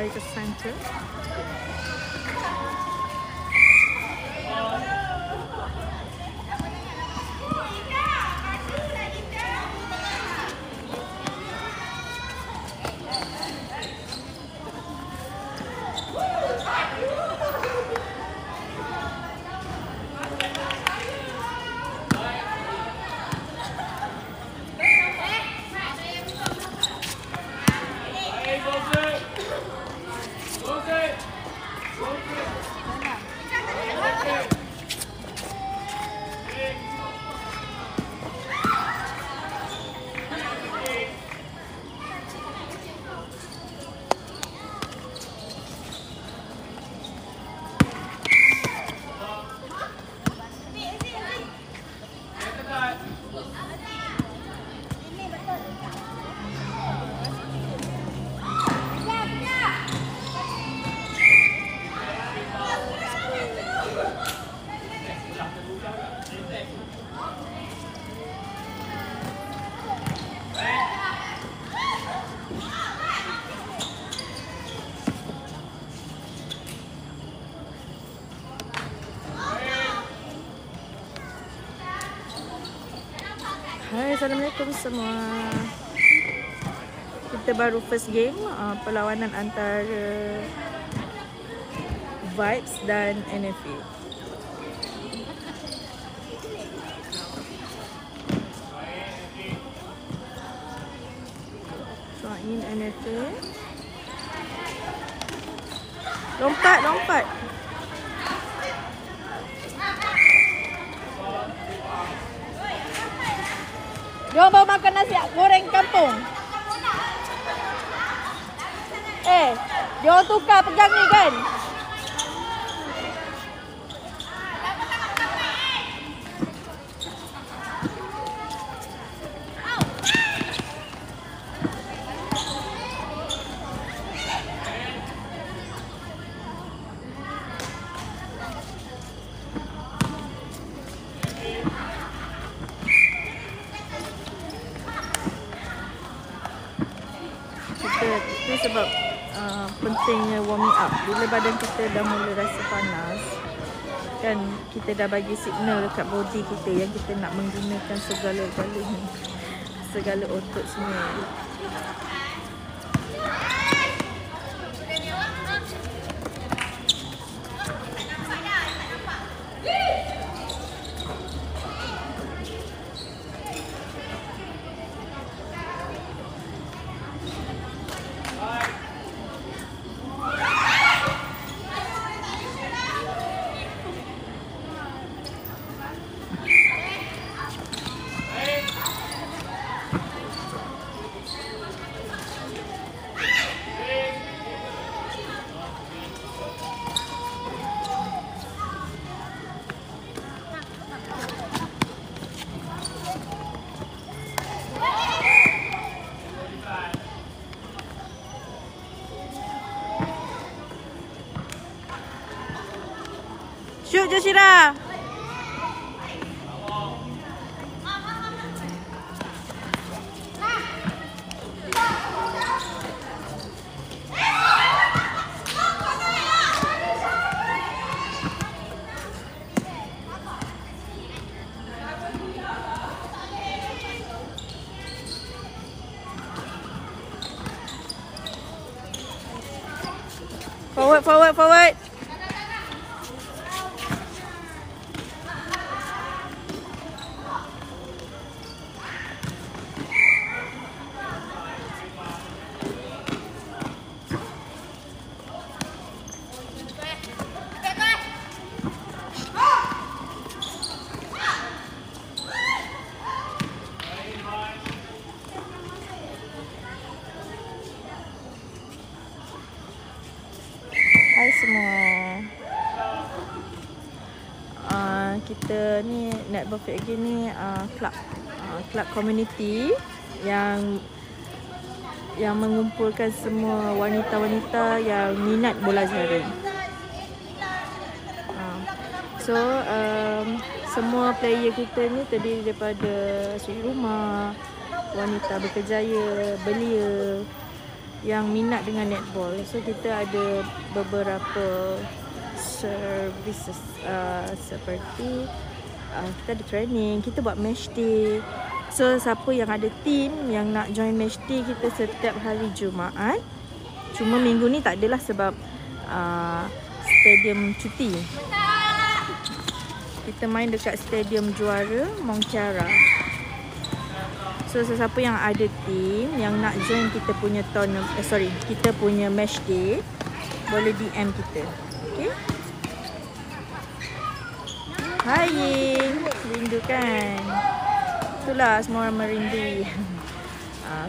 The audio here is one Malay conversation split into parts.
Heritage Center. Hai, Assalamualaikum semua. Kita baru first game, perlawanan antara Vibes dan NFA. Soin NFA. Lompat. Jom bawa makan nasi goreng kampung. Dia tukar pegang ni kan? Itu sebab pentingnya warming up. Bila badan kita dah mula rasa panas, kan kita dah bagi signal dekat body kita yang kita nak menggunakan segala-galanya, segala otot semua. Shoot Joshira. Forward. Hai semua. Kita ni Netball Fit Again ni club community yang mengumpulkan semua wanita-wanita yang minat bola jaring. So semua player kita ni terdiri daripada suri rumah, wanita berkejaya, belia, yang minat dengan netball. So kita ada beberapa services seperti kita ada training, kita buat match day. So siapa yang ada team yang nak join match day kita setiap hari Jumaat. Cuma minggu ni tak adalah sebab stadium cuti. Kita main dekat stadium Juara Mongkiara. So sesiapa yang ada team yang nak join kita punya kita punya match day, boleh DM kita. Okay? Hai Ying, rindu kan? Itulah semua orang merindu.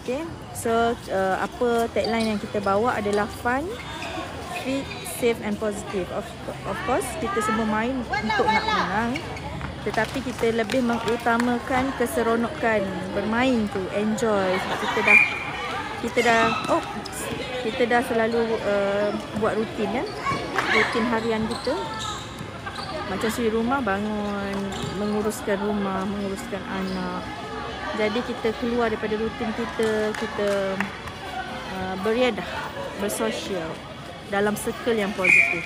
Okay. So apa tagline yang kita bawa adalah fun, fit, safe and positive. Of course kita semua main untuk nak menang, tetapi kita lebih mengutamakan keseronokan bermain tu, enjoy. Sebab kita dah selalu buat rutin kan, rutin harian kita. Macam di rumah bangun, menguruskan rumah, menguruskan anak. Jadi kita keluar daripada rutin kita beriadah, bersosial dalam circle yang positif.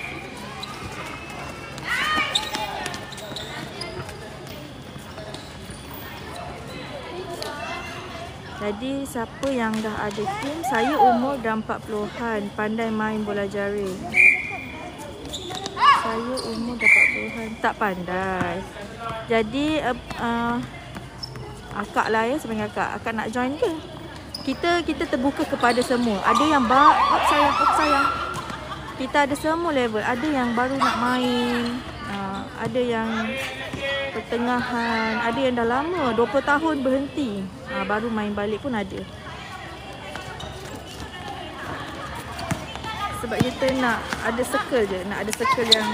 Jadi siapa yang dah ada team, saya umur dah 40-an, pandai main bola jaring. Saya umur dah 40-an, tak pandai. Jadi akak lah ya, sebenarnya akak nak join ke? Kita terbuka kepada semua. Ada yang sayang. Kita ada semua level. Ada yang baru nak main, ada yang pertengahan, ada yang dah lama 20 tahun berhenti, baru main balik pun ada. Sebab kita nak ada circle je, nak ada circle yang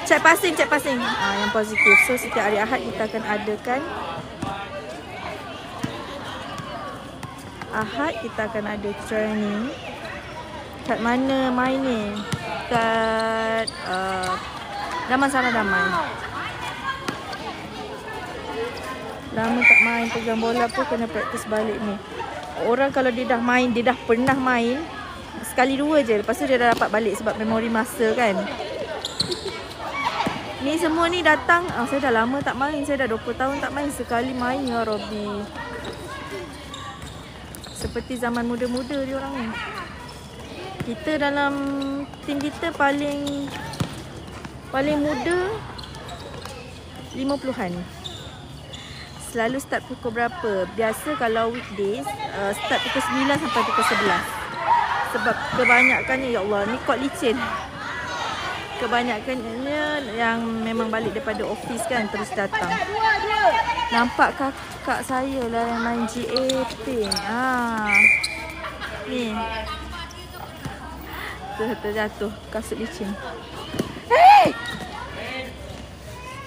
check passing yang positif. So setiap hari Ahad kita akan adakan ada training. Kat mana main ni? Kat Damansara Damai. Lama tak main pegang bola pun kena praktis balik ni. Orang kalau dia dah main, dia dah pernah main sekali dua je, lepas tu dia dah dapat balik sebab memori masa kan. Ni semua ni datang, saya dah lama tak main, saya dah 20 tahun tak main, sekali main ya Robby. Seperti zaman muda-muda dia orang ni. Kita dalam tim kita paling muda 50-an. Selalu start pukul berapa? Biasa kalau weekdays start pukul 9 sampai pukul 11. Sebab kebanyakannya, ya Allah, ni kot licin. Kebanyakannya yang memang balik daripada office kan, terus datang. Nampak kakak saya lah yang main GA Pink. Ni terjatuh kasut licin. Hey!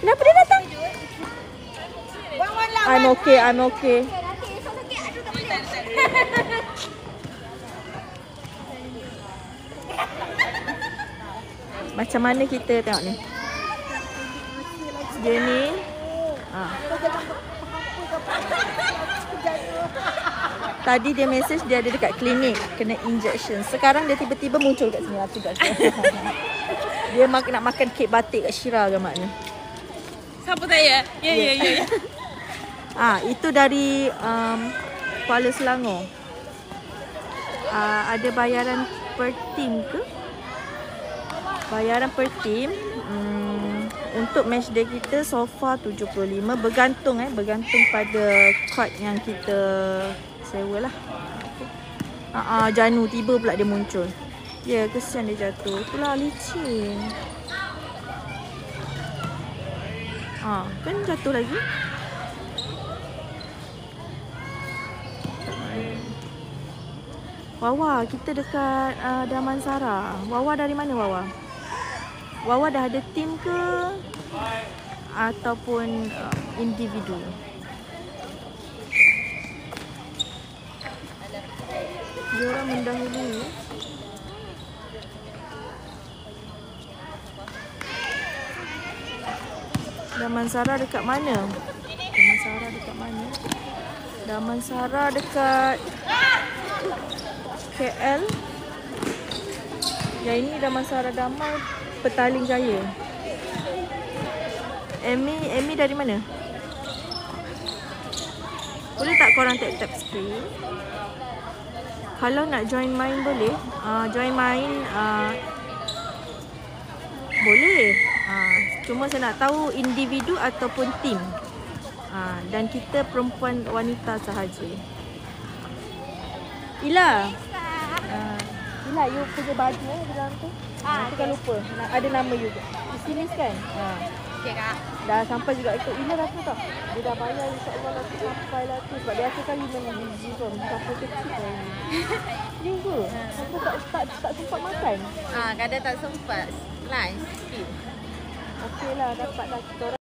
Kenapa dia datang? I'm okay. Macam mana kita tengok ni. Dia ni tadi dia message dia ada dekat klinik kena injection. Sekarang dia tiba-tiba muncul kat sini. Dia nak makan kek batik kat Syira ke maknya. Siapa saya? Ya. Itu dari Kuala Selangor. Ada bayaran per team ke? Bayaran per team untuk match day kita so far 75, bergantung pada court yang kita sewa lah. Janu tiba pula dia muncul. Ya, kesian dia jatuh. Itulah licin. Kan jatuh lagi. Wawa, kita dekat Damansara. Wawa dari mana Wawa? Wawa dah ada tim ke? Ataupun individu? Dia orang mendahului. Damansara dekat mana? Damansara dekat KL. Yang ini Damansara Damai, Petaling Jaya. Amy dari mana? Boleh tak korang tap screen? Kalau nak join main boleh. Join main boleh. Cuma saya nak tahu individu ataupun team. Dan kita perempuan wanita sahaja. Ila. Ila, you kerja baju di dalam tu? Nanti kan lupa. Ada nama you. Sini kan? Okay, Kak. Dah sampai juga ikut. Ila rasa tak? Dia dah bayar insyaAllah lah tu sampai lah tu. Sebab biasa kan you memang busy pun. Sampai kecil lah. Dia ke? Aku tak sempat makan. Kadang tak sempat. Lunch. Okey lah, dapat lah kita orang.